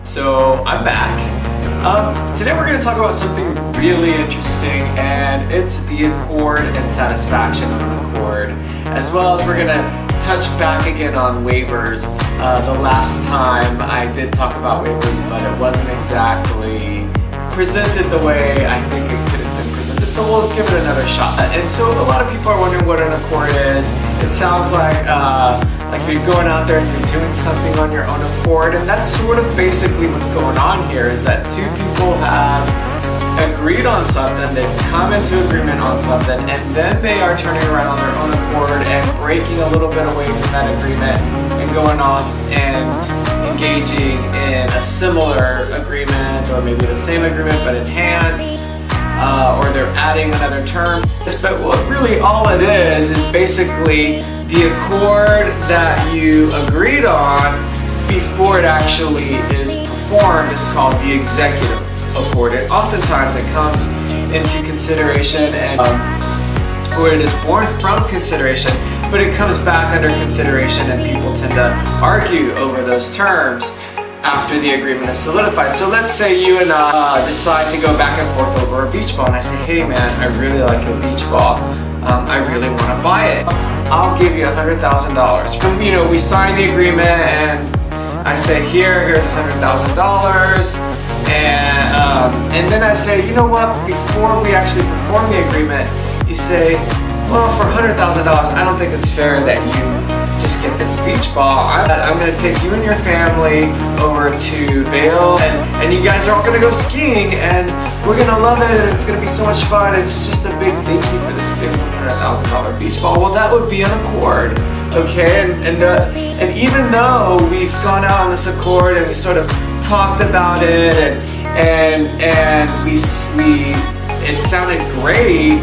So I'm back. Today we're going to talk about something really interesting, and it's the accord and satisfaction of an accord, as well as we're going to touch back again on waivers. The last time I did talk about waivers, but it wasn't exactly presented the way I think it could have been presented, so we'll give it another shot. And so a lot of people are wondering what an accord is. It sounds like you're going out there and you're doing something on your own accord, and that's sort of basically what's going on here, is that two people have agreed on something, they've come into agreement on something, and then they are turning around on their own accord and breaking a little bit away from that agreement and going off and engaging in a similar agreement, or maybe the same agreement but enhanced, or they're adding another term. But what really all it is basically the accord that you agreed on before it actually is performed is called the executive accord. And oftentimes it comes into consideration or it is born from consideration, but it comes back under consideration, and people tend to argue over those terms after the agreement is solidified. So let's say you and I decide to go back and forth over a beach ball, and I say, hey man, I really like your beach ball. I really want to buy it. I'll give you $100,000. We sign the agreement, and I say, here's $100,000, and then I say, you know what? Before we actually perform the agreement, you say, well, for $100,000, I don't think it's fair that you just get this beach ball. I'm going to take you and your family over to Vail, and you guys are all going to go skiing, and we're going to love it, and it's going to be so much fun. It's just a big thank you for this big $100,000 beach ball. Well, that would be an accord, okay? And even though we've gone out on this accord and we sort of talked about it, and it sounded great,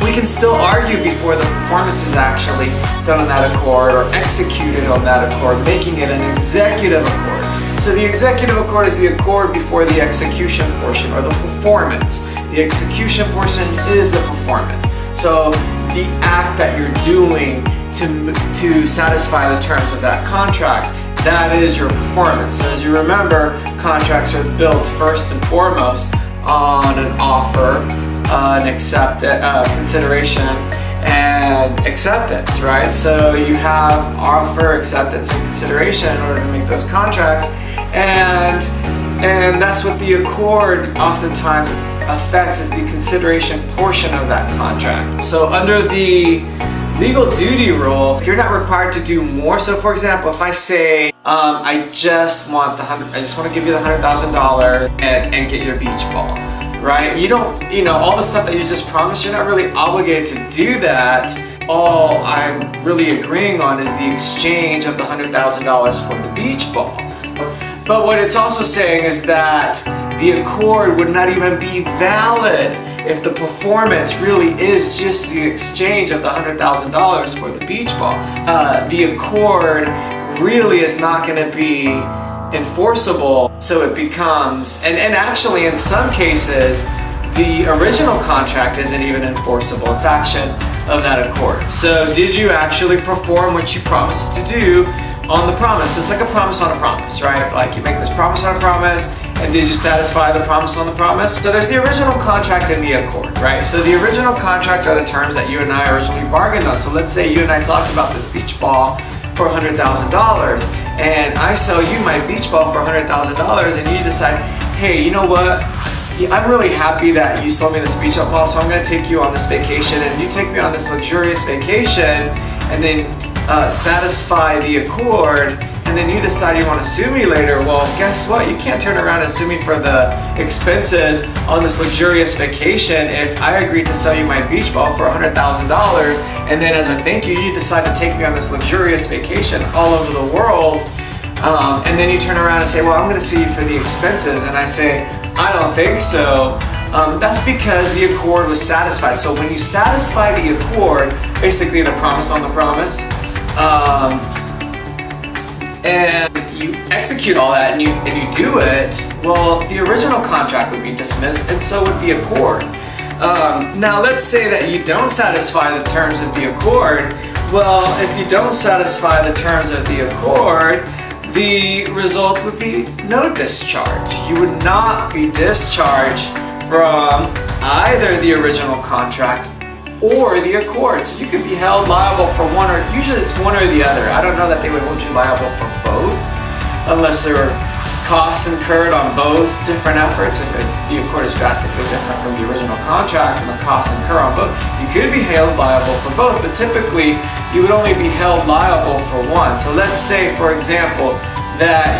we can still argue before the performance is actually done on that accord or executed on that accord, making it an executive accord. So the executive accord is the accord before the execution portion, or the performance. The execution portion is the performance. So the act that you're doing to satisfy the terms of that contract, that is your performance. So as you remember, contracts are built first and foremost on an offer, consideration, and acceptance, right? So you have offer, acceptance, and consideration in order to make those contracts, and that's what the accord oftentimes affects, is the consideration portion of that contract. So under the legal duty rule, if you're not required to do more, so for example, if I say, I just want to give you the $100,000 and get your beach ball, right? You don't, all the stuff that you just promised, you're not really obligated to do that. All I'm really agreeing on is the exchange of the $100,000 for the beach ball. But what it's also saying is that the accord would not even be valid if the performance really is just the exchange of the $100,000 for the beach ball. The accord really is not going to be enforceable, so it becomes, and actually in some cases, the original contract isn't even enforceable. It's action of that accord. So did you actually perform what you promised to do on the promise? It's like a promise on a promise, right? Like you make this promise on a promise, and did you satisfy the promise on the promise? So there's the original contract and the accord, right? So the original contract are the terms that you and I originally bargained on. So let's say you and I talked about this beach ball for $100,000, and I sell you my beach ball for $100,000, and you decide, hey, you know what? I'm really happy that you sold me this beach ball, so I'm going to take you on this vacation, and you take me on this luxurious vacation, and then satisfy the accord, and then you decide you want to sue me later. Well, guess what? You can't turn around and sue me for the expenses on this luxurious vacation if I agreed to sell you my beach ball for $100,000, and then as a thank you, you decide to take me on this luxurious vacation all over the world, and then you turn around and say, well, I'm going to sue you for the expenses, and I say, I don't think so. That's because the accord was satisfied. So when you satisfy the accord, basically the promise on the promise, and you execute all that and you do it, well, the original contract would be dismissed, and so would the accord. Now let's say that you don't satisfy the terms of the accord. Well, if you don't satisfy the terms of the accord, the result would be no discharge. You would not be discharged from either the original contract or the accord. So you could be held liable for one, or usually it's one or the other. I don't know that they would hold you liable for both unless there were costs incurred on both different efforts. If the accord is drastically different from the original contract and the costs incurred on both, you could be held liable for both, but typically you would only be held liable for one. So let's say, for example, that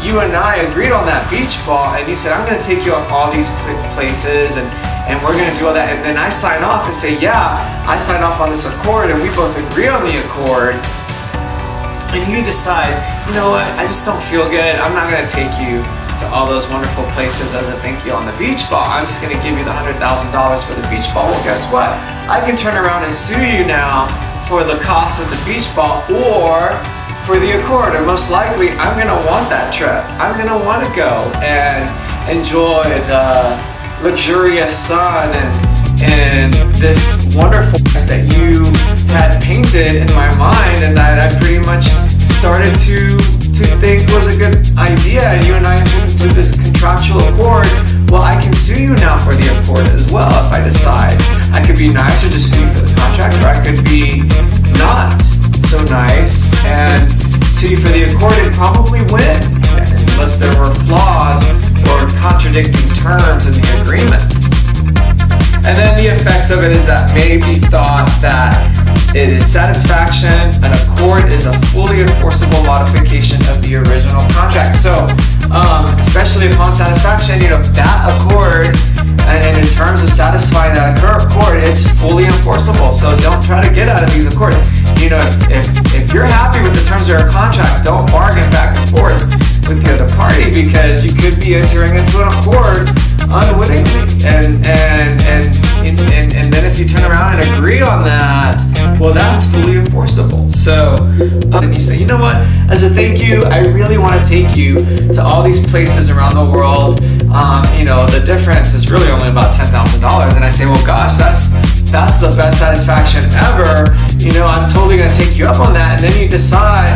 you and I agreed on that beach ball and you said, I'm going to take you on all these places and we're going to do all that, and then I sign off and say, yeah, I sign off on this accord and we both agree on the accord, and you decide, you know what, I just don't feel good, I'm not going to take you to all those wonderful places as a thank you on the beach ball, I'm just going to give you the $100,000 for the beach ball. Well, guess what, I can turn around and sue you now for the cost of the beach ball or for the accord, and most likely I'm going to want that trip. I'm going to want to go and enjoy the luxurious sun and this wonderful place that you had painted in my mind and that I pretty much started to think was a good idea, and you and I entered into this contractual accord. Well, I can sue you now for the accord as well if I decide. I could be nice or just sue you for the contract, or I could be not so nice and sue you for the accord and probably win, unless there were flaws or contradicting terms in the agreement. And then the effects of it is that maybe thought that it is satisfaction, an accord is a fully enforceable modification of the original contract. So, especially upon satisfaction, that accord, and in terms of satisfying that accord, it's fully enforceable. So don't try to get out of these accords. If you're happy with the terms of your contract, don't bargain back and forth with the other party, because you could be entering into an accord unwittingly, and then if you turn around and agree on that, well, that's fully enforceable. So then you say, you know what, as a thank you, I really want to take you to all these places around the world. The difference is really only about $10,000, and I say, well, gosh, that's the best satisfaction ever. I'm totally going to take you up on that. And then you decide,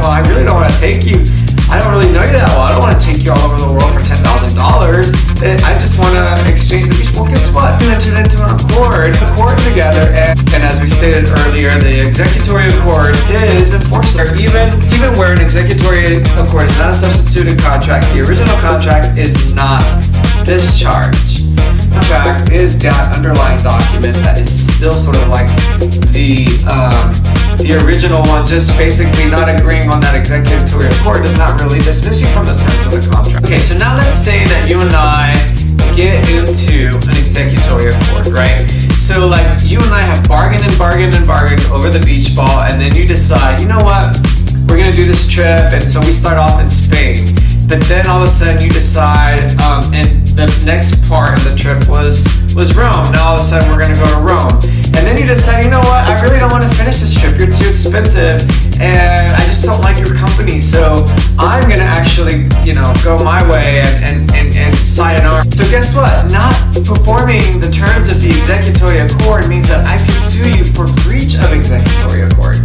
well, I really don't want to take you. I don't really know you that well. I don't want to take you all over the world for $10,000. I just want to exchange the beach. Well, guess what? We entered into an accord together, and as we stated earlier, the executory accord is enforceable. Even where an executory accord is not a substituted contract, the original contract is not discharged. Contract is that underlying document that is still sort of like the original one, just basically not agreeing on that executory accord does not really dismiss you from the terms of the contract. Okay, so now let's say that you and I get into an executory accord, right? So like you and I have bargained over the beach ball, and then you decide, you know what, we're gonna do this trip, and so we start off in Spain. But then all of a sudden you decide, and the next part of the trip was Rome. Now all of a sudden we're going to go to Rome. And then you decide, you know what, I really don't want to finish this trip. You're too expensive, and I just don't like your company. So I'm going to actually, go my way and sayonara. So guess what? Not performing the terms of the executory accord means that I can sue you for breach of executory accord.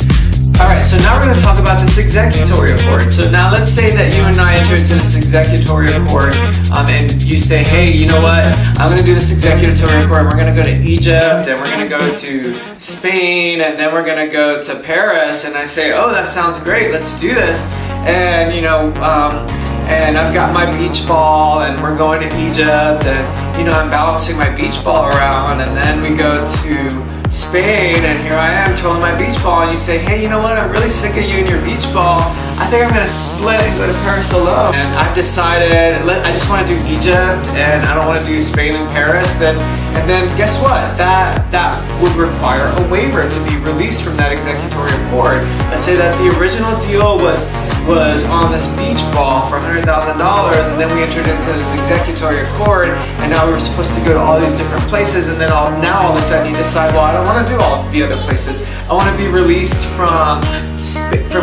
Alright, so now we're going to talk about this executory accord. So now let's say that you and I enter into this executory accord, and you say, hey, you know what, I'm going to do this executory accord, and we're going to go to Egypt, and we're going to go to Spain, and then we're going to go to Paris, and I say, oh, that sounds great, let's do this, and and I've got my beach ball, and we're going to Egypt, and I'm balancing my beach ball around, and then we go to Spain, and here I am twirling my beach ball, and you say, hey, you know what, I'm really sick of you and your beach ball. I think I'm going to split and go to Paris alone. And I've decided, I just want to do Egypt, and I don't want to do Spain and Paris. And then guess what? That would require a waiver to be released from that executory accord. Let's say that the original deal was on this beach ball for $100,000, and then we entered into this executory accord, and now we were supposed to go to all these different places, and then now all of a sudden you decide, well, I don't want to do all the other places. I want to be released from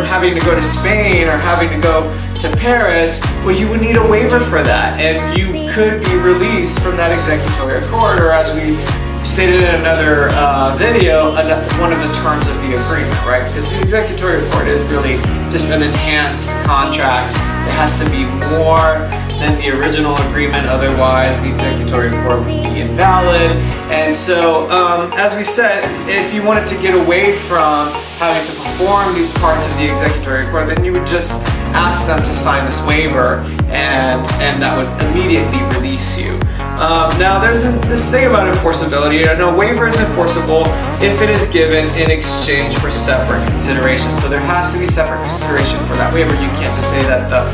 having to go to Spain or having to go to Paris. Well, you would need a waiver for that, and you could be released from that executory accord, or as we stated in another video, one of the terms of the agreement, right? Because the executory accord is really just an enhanced contract. It has to be more than the original agreement, otherwise the executory accord would be invalid. And so, as we said, if you wanted to get away from having to perform these parts of the executory accord, then you would just ask them to sign this waiver, and that would immediately release you. Now, there's this thing about enforceability. I know waiver is enforceable if it is given in exchange for separate consideration. So there has to be separate consideration for that waiver. You can't just say that the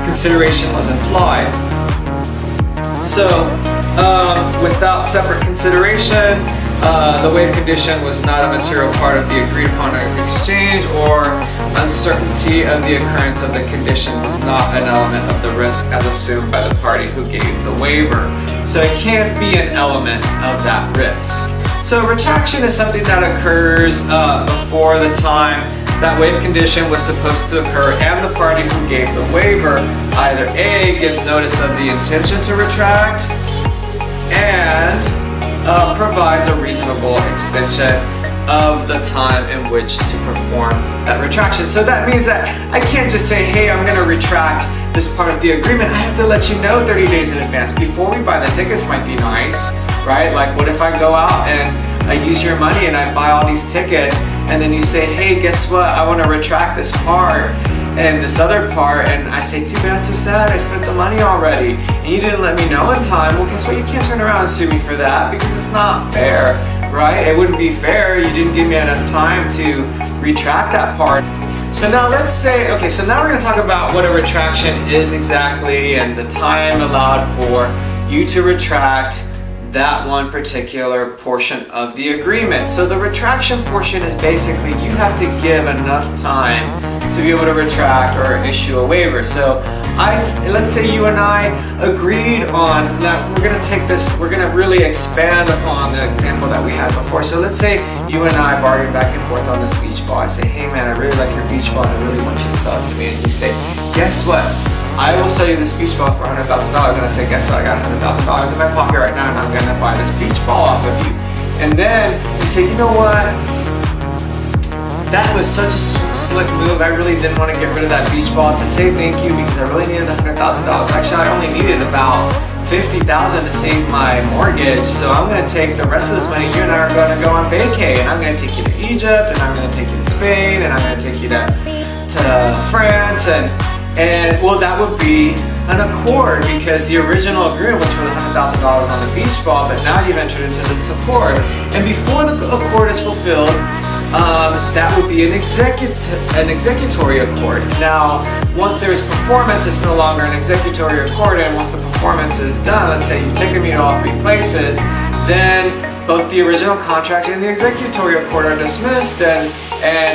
consideration was implied. So, without separate consideration, the waive condition was not a material part of the agreed upon exchange, or uncertainty of the occurrence of the condition was not an element of the risk as assumed by the party who gave the waiver. So it can't be an element of that risk. So retraction is something that occurs before the time that waive condition was supposed to occur, and the party who gave the waiver either A, gives notice of the intention to retract, and provides a reasonable extension of the time in which to perform that retraction. So that means that I can't just say, hey, I'm going to retract this part of the agreement. I have to let you know 30 days in advance. Before we buy the tickets might be nice, right? Like, what if I go out and I use your money and I buy all these tickets, and then you say, hey, guess what? I want to retract this part and this other part, and I say, too bad, so sad, I spent the money already, and you didn't let me know in time. Well, guess what? You can't turn around and sue me for that, because it's not fair, right? It wouldn't be fair. You didn't give me enough time to retract that part. So now let's say, okay, so now we're going to talk about what a retraction is exactly, and the time allowed for you to retract that one particular portion of the agreement. So the retraction portion is basically you have to give enough time to be able to retract or issue a waiver. So let's say you and I agreed on that we're going to take this, we're going to really expand upon the example that we had before. So let's say you and I bargain back and forth on this beach ball. I say, hey man, I really like your beach ball and I really want you to sell it to me. And you say, guess what? I will sell you this beach ball for $100,000. And I say, guess what? I got $100,000 in my pocket right now, and I'm gonna buy this beach ball off of you. And then you say, you know what? That was such a slick move. I really didn't want to get rid of that beach ball to say thank you, because I really needed the $100,000. Actually, I only needed about $50,000 to save my mortgage. So I'm gonna take the rest of this money. You and I are gonna go on vacay, and I'm gonna take you to Egypt, and I'm gonna take you to Spain, and I'm gonna take you to France, and well, that would be an accord, because the original agreement was for the $100,000 on the beach ball, but now you've entered into this accord. And before the accord is fulfilled, that would be an executory accord. Now, once there is performance, it's no longer an executory accord, and once the performance is done, let's say you've taken me to all three places, then both the original contract and the executory accord are dismissed, and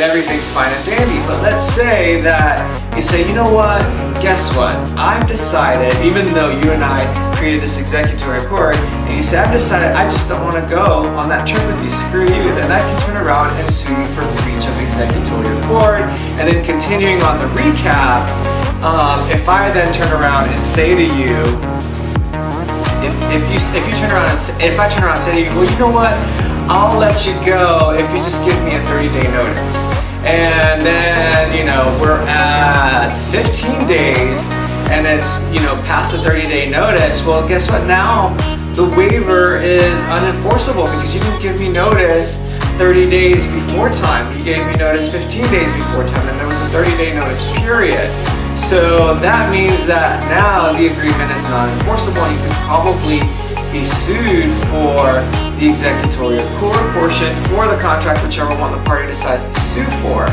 everything's fine and dandy. But let's say that you say, you know what, guess what? I've decided, even though you and I created this executory accord, and you say, I've decided I just don't want to go on that trip with you, screw you, then I can turn around and sue you for breach of executory accord. And then continuing on the recap, if I then turn around and say to you, if I turn around and say to you, well, you know what, I'll let you go if you just give me a 30-day notice. And then, you know, we're at 15 days and it's, you know, past the 30-day notice. Well, guess what? Now the waiver is unenforceable because you didn't give me notice 30 days before time. You gave me notice 15 days before time, and there was a 30-day notice period. So that means that now the agreement is not enforceable. You can probably be sued for the executory accord portion or the contract, whichever one the party decides to sue for.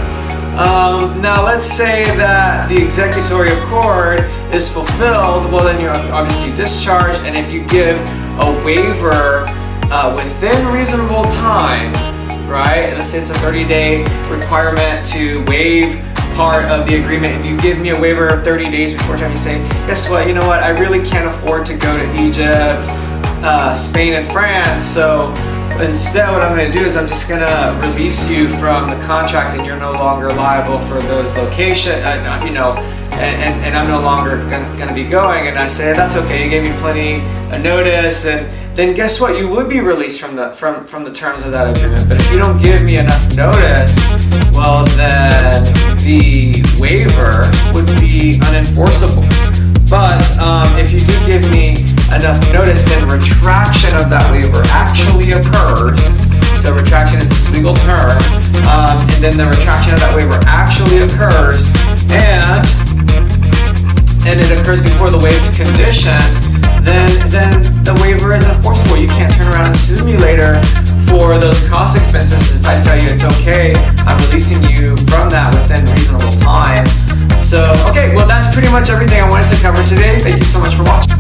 Now let's say that the executory accord is fulfilled. Well, then you're obviously discharged, and if you give a waiver within reasonable time, right? Let's say it's a 30-day requirement to waive part of the agreement. If you give me a waiver 30 days before time, you say, guess what, you know what, I really can't afford to go to Egypt, Spain and France, so instead what I'm going to do is I'm just going to release you from the contract, and you're no longer liable for those locations, and I'm no longer gonna be going, and I say that's okay, you gave me plenty of notice, then guess what? You would be released from the terms of that agreement. But if you don't give me enough notice, well then the waiver would be unenforceable. But if you do give me enough notice, then retraction of that waiver actually occurs. So retraction is this legal term, and then the retraction of that waiver actually occurs, and it occurs before the waived condition, then the waiver is enforceable. You can't turn around and sue me later for those cost expenses if I tell you it's okay, I'm releasing you from that within reasonable time. So, okay, well that's pretty much everything I wanted to cover today. Thank you so much for watching.